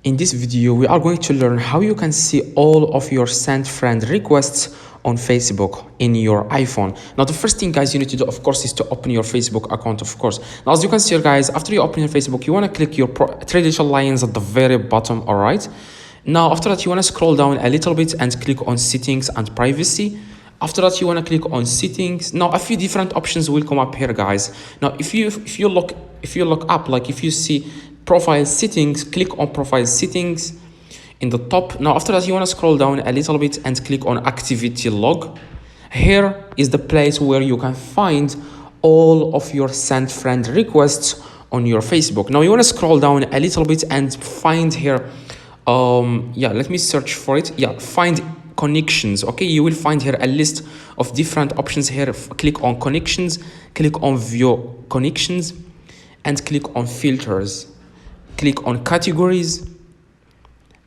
In this video, we are going to learn how you can see all of your sent friend requests on Facebook in your iPhone. Now, the first thing, guys, you need to do, of course, is to open your Facebook account, of course. Now, as you can see here, guys, after you open your Facebook, you want to click your three little lines at the very bottom, all right? Now, after that, you want to scroll down a little bit and click on Settings and Privacy. After that, you want to click on Settings. Now, a few different options will come up here, guys. Now, if you look up, like if you see Profile Settings, click on Profile Settings in the top. Now, after that, you want to scroll down a little bit and click on Activity Log. Here is the place where you can find all of your sent friend requests on your Facebook. Now, you want to scroll down a little bit and find here, let me search for it. Find connections. Okay, you will find here a list of different options here. Click on connections, click on view connections, and click on filters. Click on categories,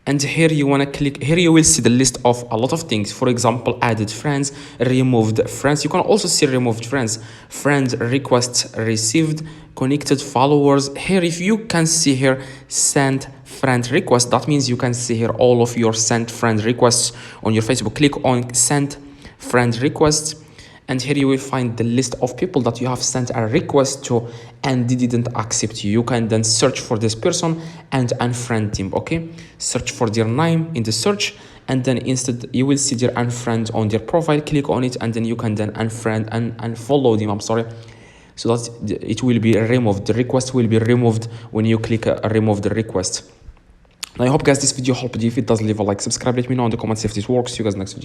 and here you want to click. Here you will see the list of a lot of things. For example, added friends, removed friends. You can also see removed friends, friend requests received, connected followers. Here, if you can see here sent friend request, that means you can see here all of your sent friend requests on your Facebook. Click on sent friend requests, and here you will find the list of people that you have sent a request to and they didn't accept you. You can then search for this person and unfriend him. Okay, search for their name in the search, and then instead you will see their unfriend on their profile. Click on it, and then you can then unfriend and unfollow them. I'm sorry, so that it will be removed. The request will be removed when you click remove the request. Now, I hope, guys, this video helped you. If it does, leave a like, subscribe, let me know in the comments if this works. See you guys next video.